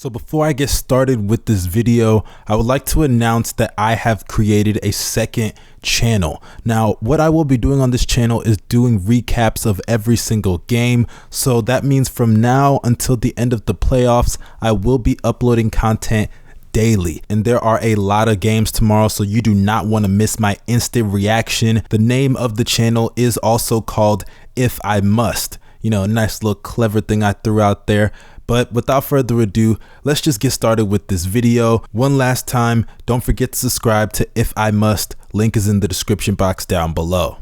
So before I get started with this video, I would like to announce that I have created a second channel. Now, what I will be doing on this channel is doing recaps of every single game. So that means from now until the end of the playoffs, I will be uploading content daily, and there are a lot of games tomorrow, so you do not want to miss my instant reaction. The name of the channel is also called If I Must. You know, a nice little clever thing I threw out there. But without further ado, let's just get started with this video. One last time, don't forget to subscribe to If I Must. Link is in the description box down below.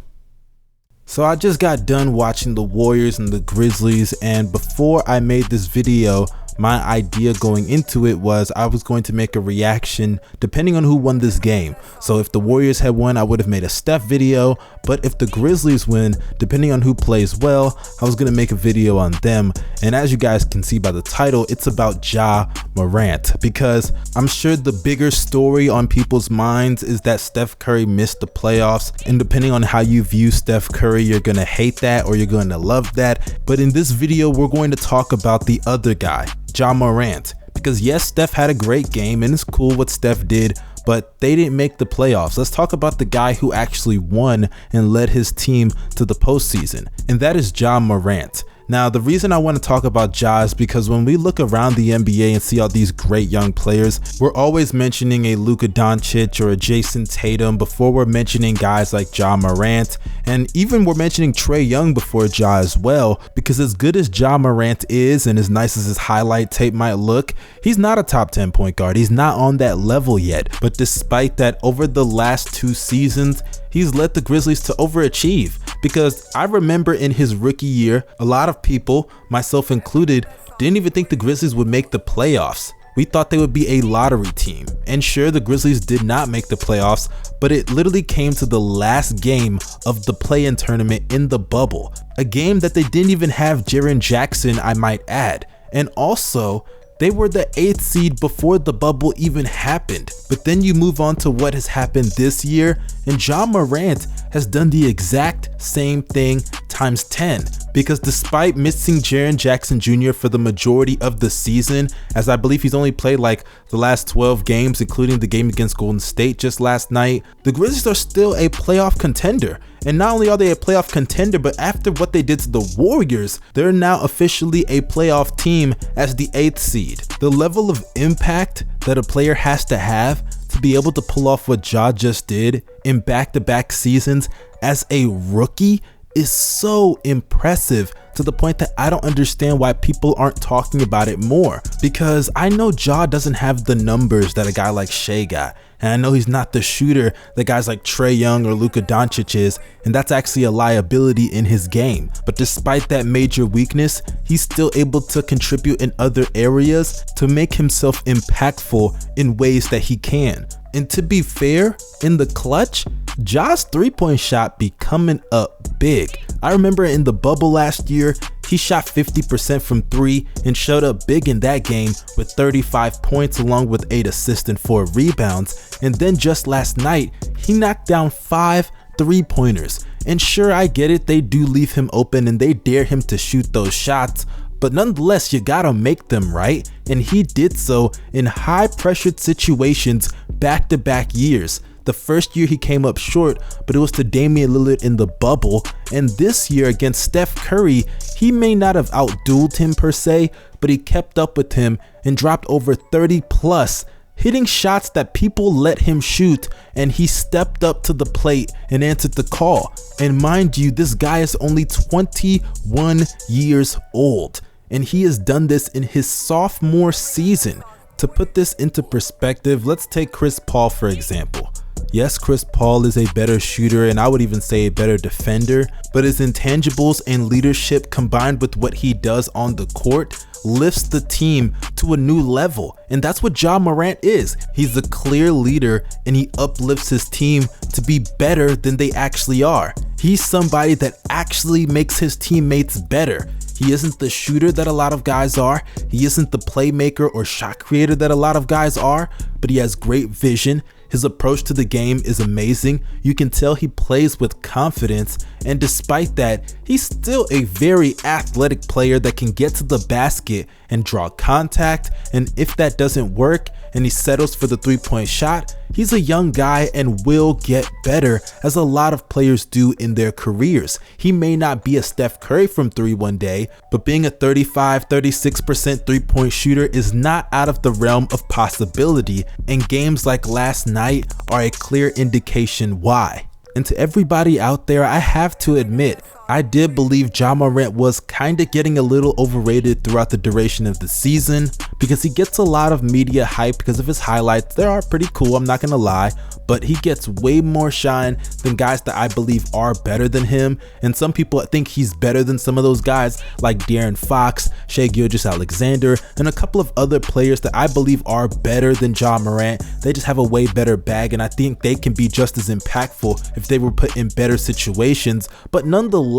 So I just got done watching the Warriors and the Grizzlies, and before I made this video, my idea going into it was I was going to make a reaction depending on who won this game. So if the Warriors had won, I would have made a Steph video, but if the Grizzlies win, depending on who plays well, I was going to make a video on them. And as you guys can see by the title, it's about Ja Morant, because I'm sure the bigger story on people's minds is that Steph Curry missed the playoffs, and depending on how you view Steph Curry, you're going to hate that or you're going to love that. But in this video, we're going to talk about the other guy, Ja Morant, because yes, Steph had a great game and it's cool what Steph did, but they didn't make the playoffs. Let's talk about the guy who actually won and led his team to the postseason, and that is Ja Morant. Now, the reason I want to talk about Ja is because when we look around the NBA and see all these great young players, we're always mentioning a Luka Doncic or a Jason Tatum before we're mentioning guys like Ja Morant, and even we're mentioning Trae Young before Ja as well, because as good as Ja Morant is and as nice as his highlight tape might look, he's not a top 10 point guard. He's not on that level yet. But despite that, over the last 2 seasons, he's led the Grizzlies to overachieve, because I remember in his rookie year, a lot of people, myself included, didn't even think the Grizzlies would make the playoffs. We thought they would be a lottery team. And sure, the Grizzlies did not make the playoffs, but it literally came to the last game of the play-in tournament in the bubble. A game that they didn't even have Jaren Jackson, I might add. And also, they were the 8th seed before the bubble even happened. But then you move on to what has happened this year, and Ja Morant has done the exact same thing times 10. Because despite missing Jaren Jackson Jr. for the majority of the season, as I believe he's only played like the last 12 games, including the game against Golden State just last night, the Grizzlies are still a playoff contender. And not only are they a playoff contender, but after what they did to the Warriors, they're now officially a playoff team as the 8th seed. The level of impact that a player has to have to be able to pull off what Ja just did in back-to-back seasons as a rookie is so impressive, to the point that I don't understand why people aren't talking about it more. Because I know Ja doesn't have the numbers that a guy like Shea got, and I know he's not the shooter that guys like Trae Young or Luka Doncic is, and that's actually a liability in his game. But despite that major weakness, he's still able to contribute in other areas to make himself impactful in ways that he can. And to be fair, in the clutch, Ja's 3-point shot be coming up big. I remember in the bubble last year, he shot 50% from 3 and showed up big in that game with 35 points along with 8 assists and 4 rebounds. And then just last night, he knocked down 5 3-pointers. And sure, I get it, they do leave him open and they dare him to shoot those shots, but nonetheless, you gotta make them, right? And he did so in high-pressured situations back-to-back years. The first year he came up short, but it was to Damian Lillard in the bubble. And this year against Steph Curry, he may not have outdueled him per se, but he kept up with him and dropped over 30 plus, hitting shots that people let him shoot, and he stepped up to the plate and answered the call. And mind you, this guy is only 21 years old, and he has done this in his sophomore season. To put this into perspective, let's take Chris Paul for example. Yes, Chris Paul is a better shooter, and I would even say a better defender, but his intangibles and leadership combined with what he does on the court lifts the team to a new level. And that's what Ja Morant is. He's a clear leader, and he uplifts his team to be better than they actually are. He's somebody that actually makes his teammates better. He isn't the shooter that a lot of guys are. He isn't the playmaker or shot creator that a lot of guys are, but he has great vision. His approach to the game is amazing. You can tell he plays with confidence, and despite that, he's still a very athletic player that can get to the basket and draw contact, and if that doesn't work and he settles for the three-point shot, he's a young guy and will get better, as a lot of players do in their careers. He may not be a Steph Curry from 3 one day, but being a 35-36% three-point shooter is not out of the realm of possibility, and games like last night are a clear indication why. And to everybody out there, I have to admit, I did believe Ja Morant was kinda getting a little overrated throughout the duration of the season, because he gets a lot of media hype because of his highlights. They are pretty cool, I'm not gonna lie, but he gets way more shine than guys that I believe are better than him, and some people think he's better than some of those guys like De'Aaron Fox, Shai Gilgeous-Alexander, and a couple of other players that I believe are better than Ja Morant. They just have a way better bag, and I think they can be just as impactful if they were put in better situations, but nonetheless,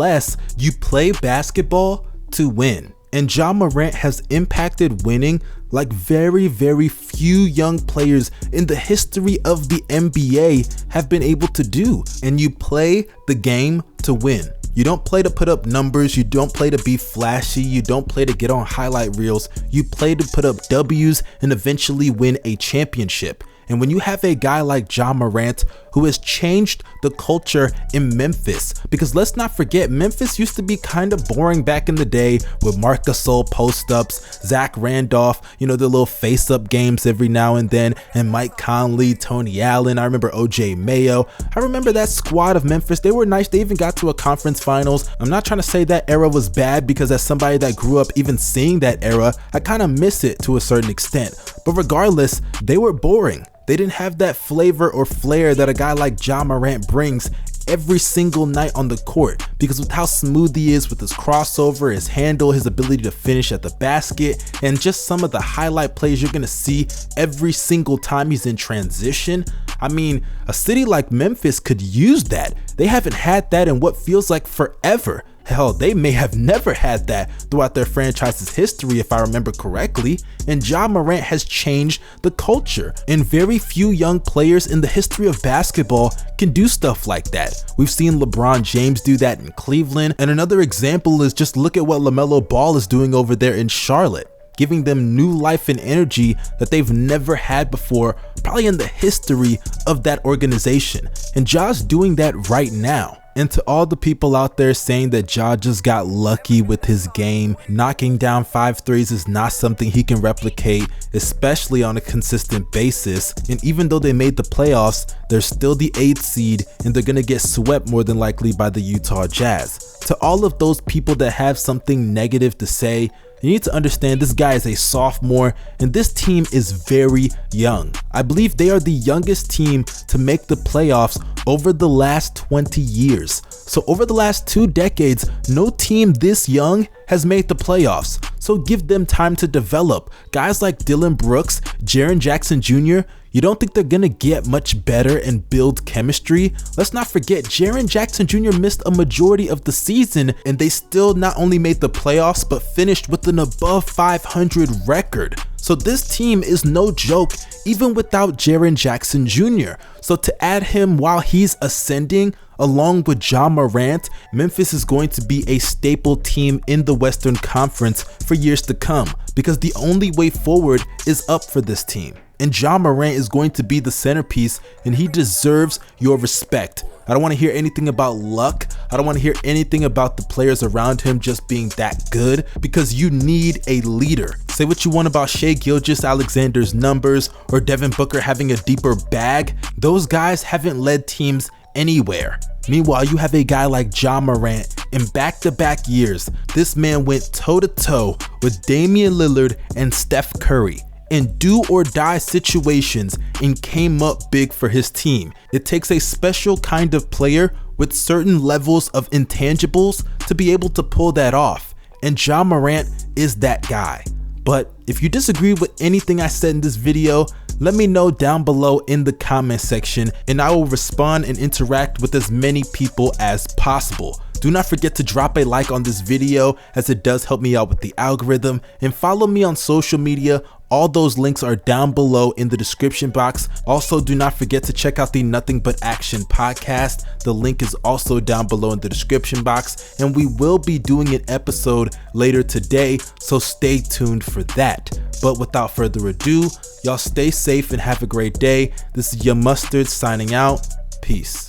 you play basketball to win. And Ja Morant has impacted winning like very few young players in the history of the NBA have been able to do. And you play the game to win. You don't play to put up numbers, you don't play to be flashy, you don't play to get on highlight reels, you play to put up W's and eventually win a championship. And when you have a guy like Ja Morant who has changed the culture in Memphis, because let's not forget, Memphis used to be kind of boring back in the day with Marc Gasol post-ups, Zach Randolph, the little face-up games every now and then, and Mike Conley, Tony Allen, I remember OJ Mayo. I remember that squad of Memphis. They were nice. They even got to a conference finals. I'm not trying to say that era was bad, because as somebody that grew up even seeing that era, I kind of miss it to a certain extent. But regardless, they were boring. They didn't have that flavor or flair that a guy like Ja Morant brings every single night on the court, because with how smooth he is with his crossover, his handle, his ability to finish at the basket, and just some of the highlight plays you're gonna see every single time he's in transition. I mean, a city like Memphis could use that. They haven't had that in what feels like forever. Hell, they may have never had that throughout their franchise's history, if I remember correctly. And Ja Morant has changed the culture, and very few young players in the history of basketball can do stuff like that. We've seen LeBron James do that in Cleveland, and another example is just look at what LaMelo Ball is doing over there in Charlotte, giving them new life and energy that they've never had before, probably in the history of that organization. And Ja's doing that right now. And to all the people out there saying that Ja just got lucky with his game, knocking down 5 threes is not something he can replicate, especially on a consistent basis. And even though they made the playoffs, they're still the 8th seed, and they're gonna get swept more than likely by the Utah Jazz. To all of those people that have something negative to say, you need to understand this guy is a sophomore, and this team is very young. I believe they are the youngest team to make the playoffs over the last 20 years. So over the last 2 decades, no team this young has made the playoffs. So give them time to develop. Guys like Dillon Brooks, Jaren Jackson Jr., you don't think they're gonna get much better and build chemistry? Let's not forget, Jaren Jackson Jr. missed a majority of the season, and they still not only made the playoffs, but finished with an above 500 record. So this team is no joke, even without Jaren Jackson Jr. So to add him while he's ascending, along with Ja Morant, Memphis is going to be a staple team in the Western Conference for years to come, because the only way forward is up for this team. And Ja Morant is going to be the centerpiece, and he deserves your respect. I don't want to hear anything about luck. I don't want to hear anything about the players around him just being that good, because you need a leader. Say what you want about Shai Gilgeous-Alexander's numbers or Devin Booker having a deeper bag. Those guys haven't led teams anywhere. Meanwhile, you have a guy like Ja Morant. In back-to-back years, this man went toe-to-toe with Damian Lillard and Steph Curry in do-or-die situations and came up big for his team. It takes a special kind of player with certain levels of intangibles to be able to pull that off, and Ja Morant is that guy. But if you disagree with anything I said in this video, let me know down below in the comment section, and I will respond and interact with as many people as possible. Do not forget to drop a like on this video, as it does help me out with the algorithm, and follow me on social media All those links are down below in the description box. Also, do not forget to check out the Nothing But Action podcast. The link is also down below in the description box, and we will be doing an episode later today, so stay tuned for that. But without further ado, y'all stay safe and have a great day. This is your Mustard signing out. Peace.